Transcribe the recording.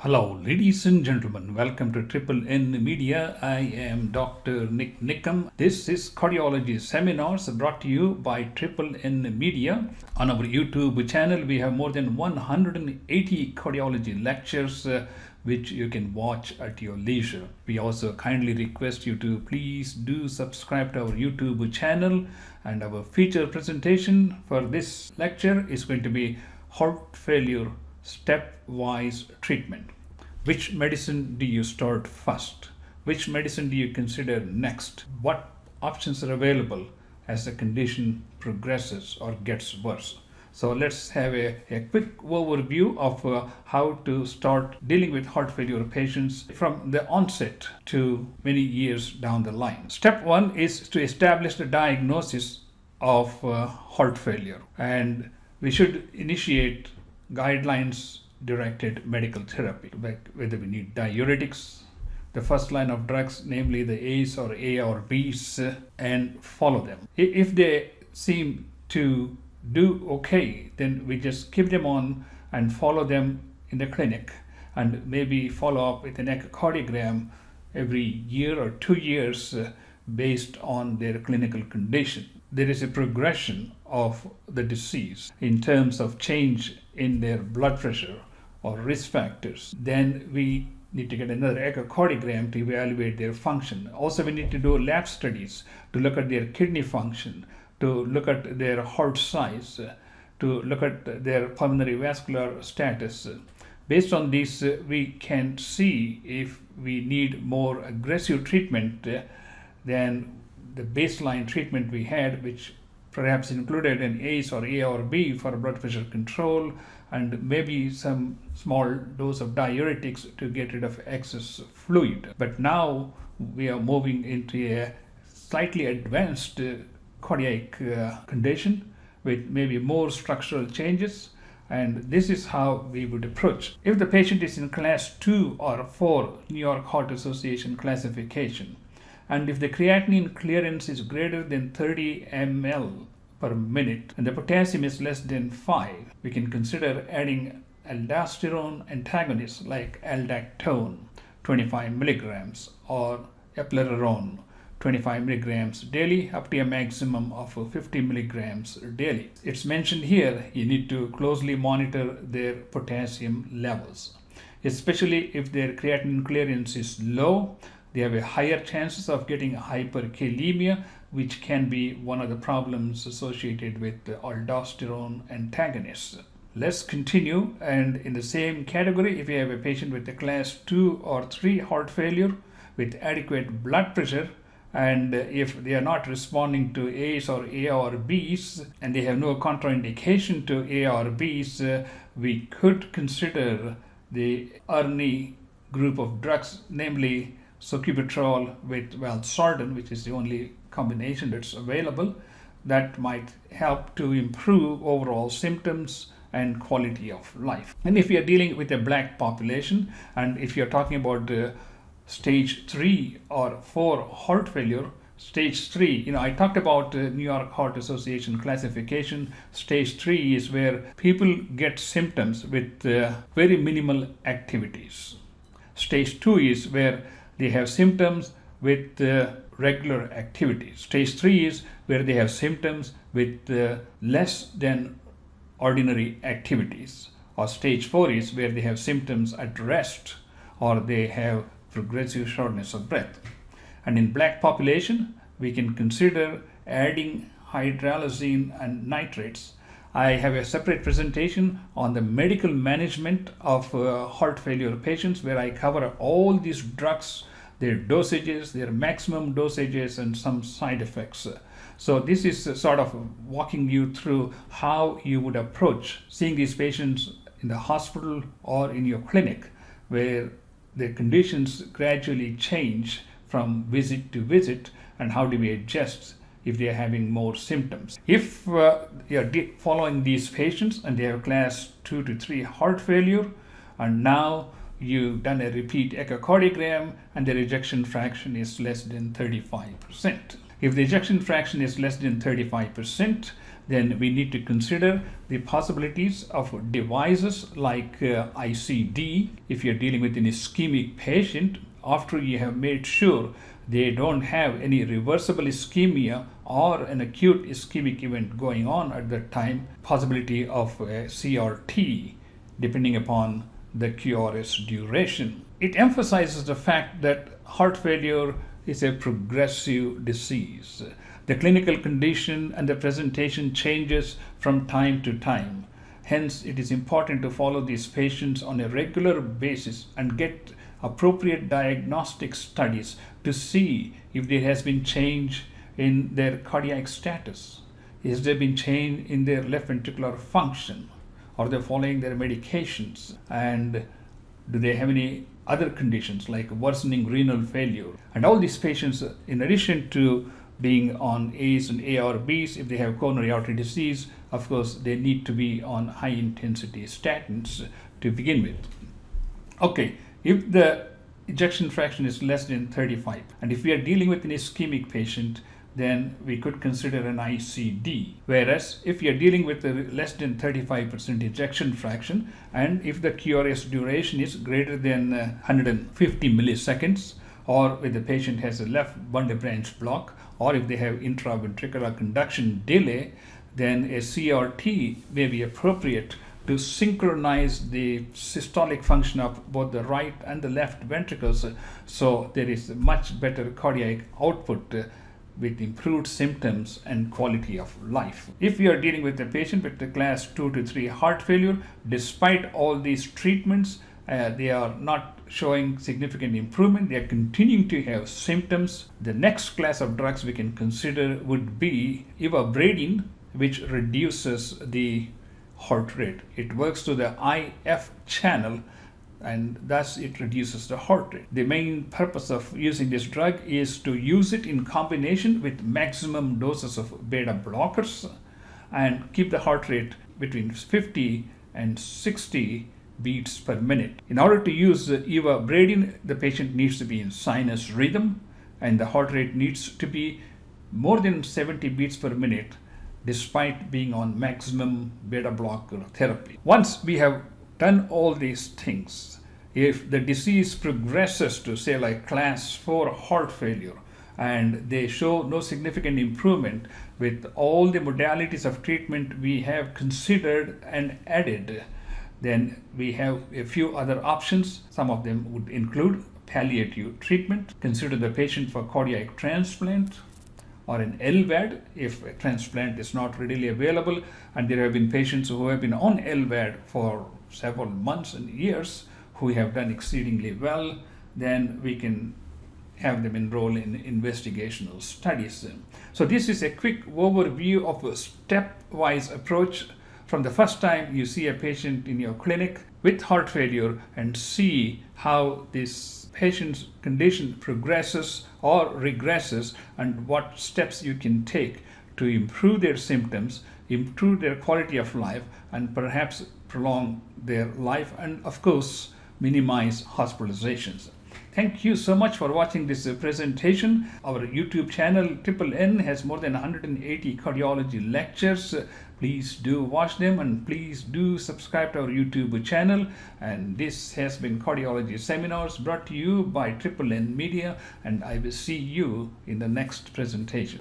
Hello, ladies and gentlemen. Welcome to Triple N Media. I am Dr. Nik Nikam. This is Cardiology Seminars brought to you by Triple N Media. On our YouTube channel, we have more than 180 cardiology lectures which you can watch at your leisure. We also kindly request you to please do subscribe to our YouTube channel, and our feature presentation for this lecture is going to be heart failure stepwise treatment. Which medicine do you start first? Which medicine do you consider next? What options are available as the condition progresses or gets worse? So let's have a quick overview of how to start dealing with heart failure patients from the onset to many years down the line. Step one is to establish the diagnosis of heart failure, and we should initiate guidelines directed medical therapy, like whether we need diuretics, the first line of drugs, namely the ACE or ARBs, and follow them. If they seem to do okay, then we just keep them on and follow them in the clinic, and maybe follow up with an echocardiogram every year or 2 years based on their clinical condition. There is a progression of the disease in terms of change in their blood pressure or risk factors. Then we need to get another echocardiogram to evaluate their function. Also, we need to do lab studies to look at their kidney function, to look at their heart size, to look at their pulmonary vascular status. Based on these, we can see if we need more aggressive treatment than the baseline treatment we had, which perhaps included an ACE or ARB for blood pressure control, and maybe some small dose of diuretics to get rid of excess fluid. But now we are moving into a slightly advanced cardiac condition with maybe more structural changes, and this is how we would approach. If the patient is in class 2 or 4 New York Heart Association classification, and if the creatinine clearance is greater than 30 ml per minute and the potassium is less than 5, we can consider adding aldosterone antagonists like aldactone 25 milligrams or eplerenone 25 milligrams daily up to a maximum of 50 milligrams daily. It's mentioned here you need to closely monitor their potassium levels, especially if their creatinine clearance is low. They have a higher chances of getting hyperkalemia, which can be one of the problems associated with the aldosterone antagonists. Let's continue, and in the same category, if you have a patient with a class 2 or 3 heart failure with adequate blood pressure, and if they are not responding to ACE or ARBs and they have no contraindication to ARBs, we could consider the ERNI group of drugs, namely sacubitril with valsartan, which is the only combination that's available, that might help to improve overall symptoms and quality of life. And if we are dealing with a black population, and if you're talking about stage 3 or 4 heart failure, stage 3, I talked about New York Heart Association classification. Stage 3 is where people get symptoms with very minimal activities. Stage 2 is where they have symptoms with regular activities. Stage 3 is where they have symptoms with less than ordinary activities. Or stage 4 is where they have symptoms at rest, or they have progressive shortness of breath. And in black population, we can consider adding hydralazine and nitrates. I have a separate presentation on the medical management of heart failure patients, where I cover all these drugs, their dosages, their maximum dosages, and some side effects. So this is sort of walking you through how you would approach seeing these patients in the hospital or in your clinic, where the conditions gradually change from visit to visit, and how do we adjust if they are having more symptoms. If you are following these patients and they have class 2 to 3 heart failure, and now you've done a repeat echocardiogram and the ejection fraction is less than 35%. If the ejection fraction is less than 35%, then we need to consider the possibilities of devices like ICD if you're dealing with an ischemic patient after you have made sure they don't have any reversible ischemia or an acute ischemic event going on at the time, possibility of a CRT depending upon the QRS duration. It emphasizes the fact that heart failure is a progressive disease. The clinical condition and the presentation changes from time to time. Hence, it is important to follow these patients on a regular basis and get appropriate diagnostic studies to see if there has been change in their cardiac status. Has there been change in their left ventricular function? Are they following their medications? And do they have any other conditions like worsening renal failure? And all these patients, in addition to being on ACE and ARBs, if they have coronary artery disease, of course, they need to be on high intensity statins to begin with. Okay, if the ejection fraction is less than 35, and if we are dealing with an ischemic patient, then we could consider an ICD. Whereas if you are dealing with a less than 35% ejection fraction, and if the QRS duration is greater than 150 milliseconds, or if the patient has a left bundle branch block, or if they have intraventricular conduction delay, then a CRT may be appropriate to synchronize the systolic function of both the right and the left ventricles, so there is much better cardiac output with improved symptoms and quality of life. If you are dealing with a patient with a class 2 to 3 heart failure, despite all these treatments, they are not showing significant improvement. They are continuing to have symptoms. The next class of drugs we can consider would be ivabradine, which reduces the heart rate. It works through the IF channel, and thus it reduces the heart rate. The main purpose of using this drug is to use it in combination with maximum doses of beta blockers and keep the heart rate between 50 and 60 beats per minute. In order to use ivabradine, the patient needs to be in sinus rhythm, and the heart rate needs to be more than 70 beats per minute despite being on maximum beta blocker therapy. Once we have done all these things, if the disease progresses to say like class 4 heart failure and they show no significant improvement with all the modalities of treatment we have considered and added, then we have a few other options. Some of them would include palliative treatment, consider the patient for cardiac transplant, or an LVAD if a transplant is not readily available, and there have been patients who have been on LVAD for several months and years who have done exceedingly well. Then we can have them enroll in investigational studies. So this is a quick overview of a stepwise approach from the first time you see a patient in your clinic with heart failure and see how this patient's condition progresses or regresses and what steps you can take to improve their symptoms, improve their quality of life, and perhaps prolong their life, and of course minimize hospitalizations. Thank you so much for watching this presentation. Our YouTube channel Triple N has more than 180 cardiology lectures. Please do watch them, and please do subscribe to our YouTube channel. And this has been Cardiology Seminars brought to you by Triple N Media, and I will see you in the next presentation.